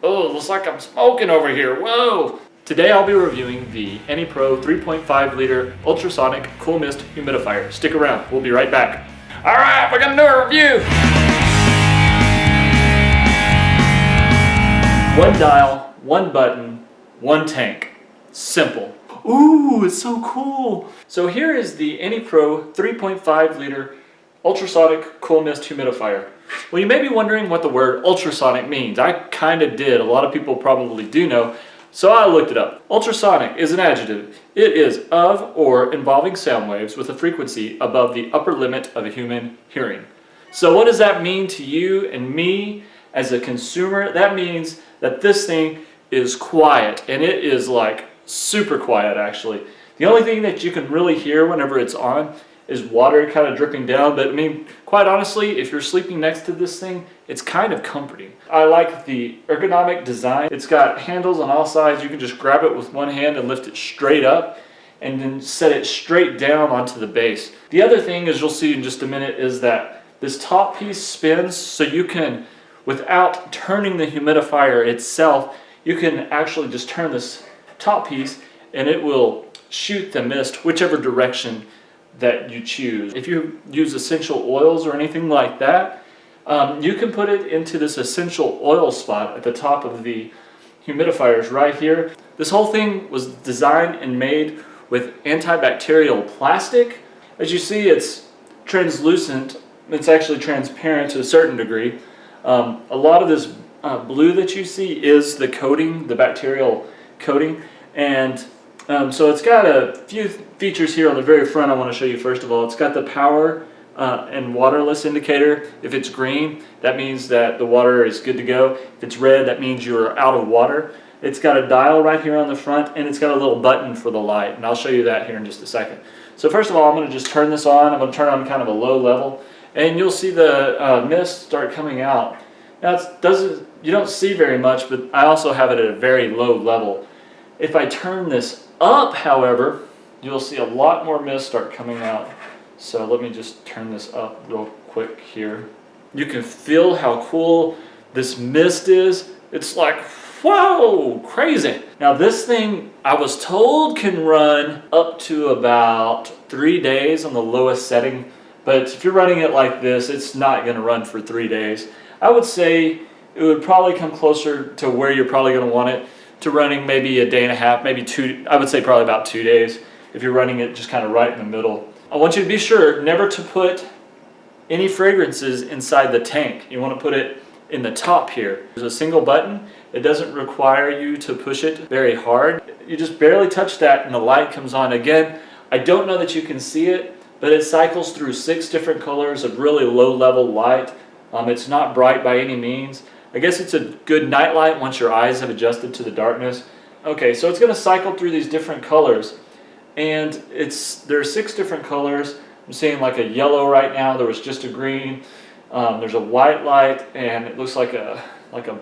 Oh, looks like I'm smoking over here. Whoa! Today I'll be reviewing the AnyPro 3.5 liter ultrasonic cool mist humidifier. Stick around, we'll be right back. All right, we're gonna do a review. One dial, one button, one tank. Simple. Ooh, it's so cool. So here is the AnyPro 3.5 liter ultrasonic cool mist humidifier. Well, you may be wondering what the word ultrasonic means. I kind of did. A lot of people probably do know. So I looked it up. Ultrasonic is an adjective. It is of or involving sound waves with a frequency above the upper limit of a human hearing. So what does that mean to you and me as a consumer? That means that this thing is quiet, and it is like super quiet actually. The only thing that you can really hear whenever it's on is water kind of dripping down, but I mean, quite honestly, if you're sleeping next to this thing, it's kind of comforting. I like the ergonomic design. It's got handles on all sides. You can just grab it with one hand and lift it straight up and then set it straight down onto the base. The other thing, as you'll see in just a minute, is that this top piece spins, so you can, without turning the humidifier itself, you can actually just turn this top piece and it will shoot the mist whichever direction that you choose. If you use essential oils or anything like that, you can put it into this essential oil spot at the top of the humidifiers right here. This whole thing was designed and made with antibacterial plastic. As you see, it's translucent. It's actually transparent to a certain degree. A lot of this blue that you see is the coating, the bacterial coating, and so it's got a few features here on the very front I want to show you. First of all, it's got the power and waterless indicator. If it's green, that means that the water is good to go. If it's red, that means you're out of water. It's got a dial right here on the front, and it's got a little button for the light, and I'll show you that here in just a second. So first of all, I'm going to just turn this on. I'm going to turn on kind of a low level, and you'll see the mist start coming out. Now, you don't see very much, but I also have it at a very low level. If I turn this up, however, you'll see a lot more mist start coming out. So let me just turn this up real quick here. You can feel how cool this mist is. It's like, whoa, crazy. Now this thing, I was told, can run up to about 3 days on the lowest setting. But if you're running it like this, it's not going to run for 3 days. I would say it would probably come closer to where you're probably going to want it to running maybe a day and a half, maybe two. I would say probably about 2 days if you're running it just kind of right in the middle. I want you to be sure never to put any fragrances inside the tank. You want to put it in the top here. There's a single button. It doesn't require you to push it very hard. You just barely touch that and the light comes on. Again, I don't know that you can see it, but it cycles through 6 different colors of really low level light. It's not bright by any means. I guess it's a good night light once your eyes have adjusted to the darkness. Okay, so it's going to cycle through these different colors, and there are 6 different colors. I'm seeing like a yellow right now. There was just a green. There's a white light, and it looks like a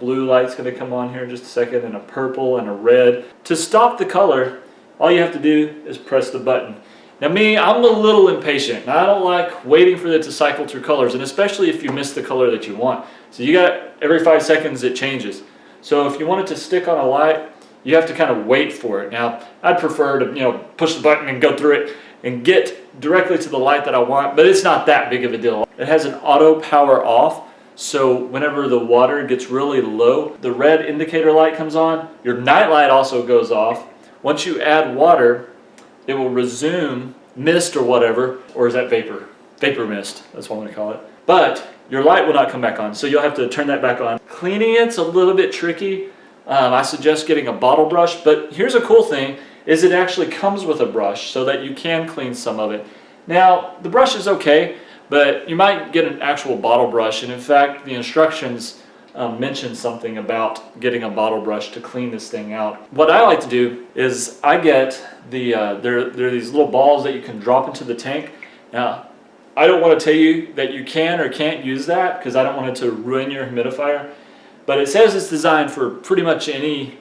blue light's going to come on here in just a second, and a purple and a red. To stop the color, all you have to do is press the button. Now me, I'm a little impatient, and I don't like waiting for it to cycle through colors, and especially if you miss the color that you want. So you got, every 5 seconds it changes. So if you want it to stick on a light, you have to kind of wait for it. Now, I'd prefer to, push the button and go through it and get directly to the light that I want, but it's not that big of a deal. It has an auto power off, so whenever the water gets really low, the red indicator light comes on. Your night light also goes off. Once you add water, it will resume mist or whatever, or is that vapor? Vapor mist, that's what I'm going to call it. But your light will not come back on, so you'll have to turn that back on. Cleaning it's a little bit tricky. I suggest getting a bottle brush, but here's a cool thing, is it actually comes with a brush so that you can clean some of it. Now, the brush is okay, but you might get an actual bottle brush, and in fact, the instructions mention something about getting a bottle brush to clean this thing out. What I like to do is I get there are these little balls that you can drop into the tank. Now, I don't want to tell you that you can or can't use that because I don't want it to ruin your humidifier, but it says it's designed for pretty much any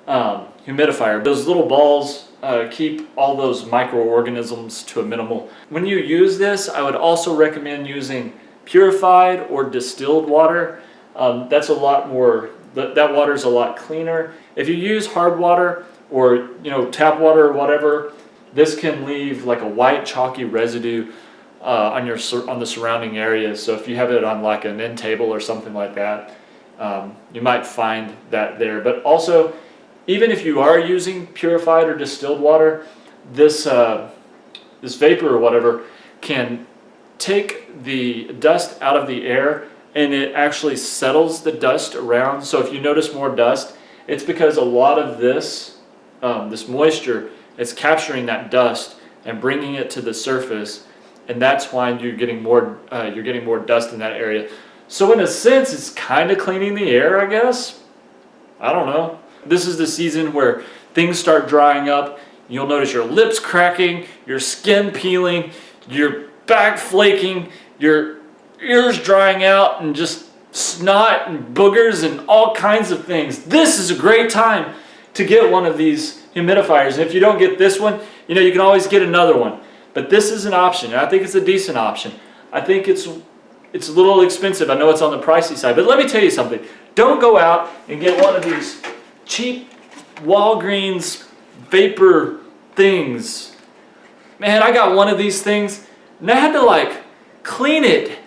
humidifier. Those little balls keep all those microorganisms to a minimal. When you use this, I would also recommend using purified or distilled water. That's a lot more that water is a lot cleaner. If you use hard water or tap water or whatever, this can leave like a white chalky residue on the surrounding areas. So if you have it on like an end table or something like that, you might find that there. But also, even if you are using purified or distilled water, this vapor or whatever can take the dust out of the air, and it actually settles the dust around. So if you notice more dust, it's because a lot of this moisture is capturing that dust and bringing it to the surface, and that's why you're getting more dust in that area. So in a sense, it's kind of cleaning the air, I guess. I don't know. This is the season where things start drying up. You'll notice your lips cracking, your skin peeling, your back flaking, your ears drying out, and just snot and boogers and all kinds of things. This is a great time to get one of these humidifiers. And if you don't get this one, you can always get another one. But this is an option, and I think it's a decent option. I think it's a little expensive. I know it's on the pricey side, but let me tell you something. Don't go out and get one of these cheap Walgreens vapor things. Man, I got one of these things, and I had to like clean it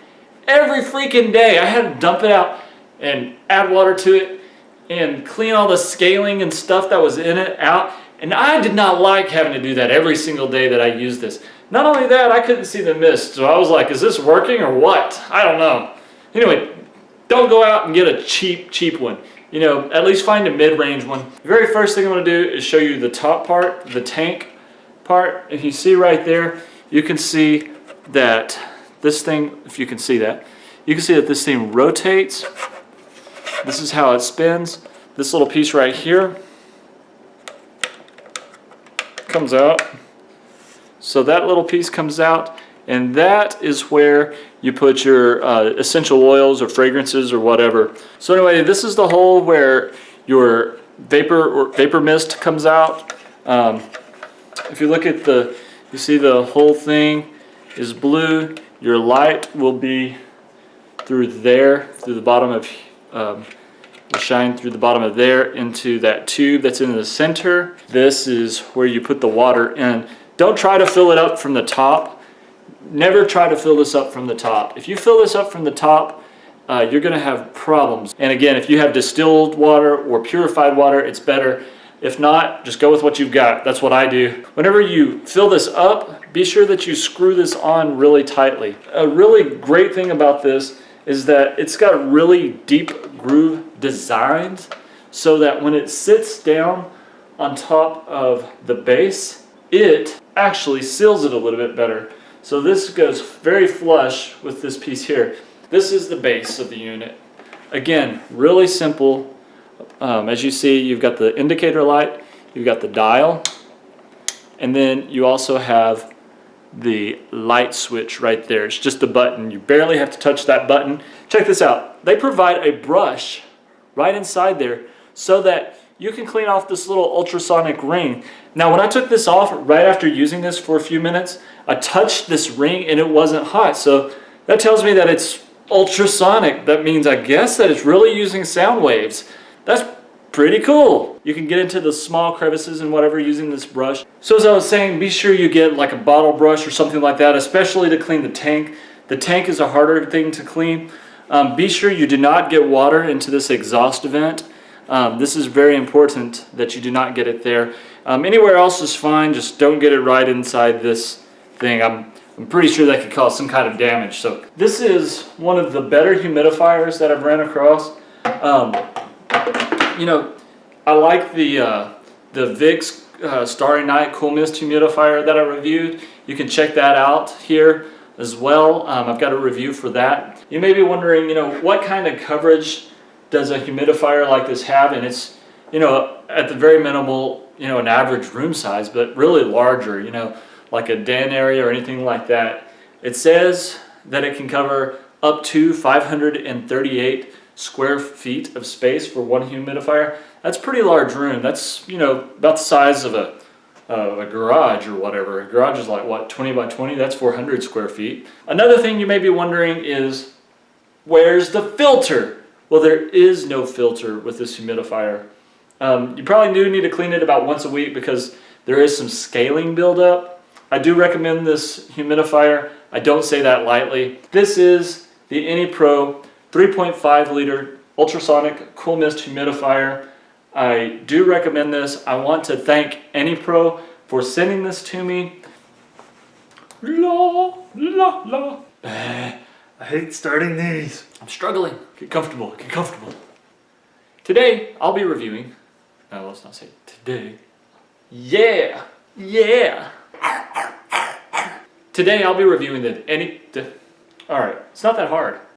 every freaking day. I had to dump it out and add water to it and clean all the scaling and stuff that was in it out. And I did not like having to do that every single day that I used this. Not only that, I couldn't see the mist. So I was like, is this working or what? I don't know. Anyway, don't go out and get a cheap one. At least find a mid-range one. The very first thing I'm going to do is show you the top part, the tank part. If you see right there, you can see that this thing, if you can see that, you can see that this thing rotates. This is how it spins. This little piece right here comes out. So that little piece comes out, and that is where you put your essential oils or fragrances or whatever. So anyway, this is the hole where your vapor mist comes out. If you look at you see the whole thing is blue. Your light will be through there, through the bottom of, will shine through the bottom of there into that tube that's in the center. This is where you put the water in. Don't try to fill it up from the top. Never try to fill this up from the top. If you fill this up from the top, you're going to have problems. And again, if you have distilled water or purified water, it's better. If not, just go with what you've got. That's what I do. Whenever you fill this up, be sure that you screw this on really tightly. A really great thing about this is that it's got really deep groove designs, so that when it sits down on top of the base, it actually seals it a little bit better. So this goes very flush with this piece here. This is the base of the unit. Again, really simple. As you see, you've got the indicator light, you've got the dial, and then you also have the light switch right there. It's just a button. You barely have to touch that button. Check this out. They provide a brush right inside there so that you can clean off this little ultrasonic ring. Now, when I took this off right after using this for a few minutes, I touched this ring and it wasn't hot. So that tells me that it's ultrasonic. That means, I guess, that it's really using sound waves. That's pretty cool. You can get into the small crevices and whatever using this brush. So as I was saying, be sure you get like a bottle brush or something like that, especially to clean the tank. The tank is a harder thing to clean. Be sure you do not get water into this exhaust vent. This is very important that you do not get it there. Anywhere else is fine, just don't get it right inside this thing. I'm pretty sure that could cause some kind of damage. So this is one of the better humidifiers that I've ran across. I like the Vicks Starry Night Cool Mist humidifier that I reviewed. You can check that out here as well. I've got a review for that. You may be wondering, what kind of coverage does a humidifier like this have? And it's, at the very minimal, an average room size, but really larger, like a den area or anything like that. It says that it can cover up to 538 square feet of space for one humidifier. That's a pretty large room. That's, about the size of a garage or whatever. A garage is like, what, 20 by 20? That's 400 square feet. Another thing you may be wondering is, where's the filter? Well, there is no filter with this humidifier. You probably do need to clean it about once a week because there is some scaling buildup. I do recommend this humidifier. I don't say that lightly. This is the AnyPro 3.5 liter ultrasonic cool mist humidifier. I do recommend this. I want to thank AnyPro for sending this to me. La, la, la. I hate starting these. I'm struggling. Get comfortable, get comfortable. Today, I'll be reviewing, no, let's not say today. Yeah, yeah. Today, I'll be reviewing all right, it's not that hard.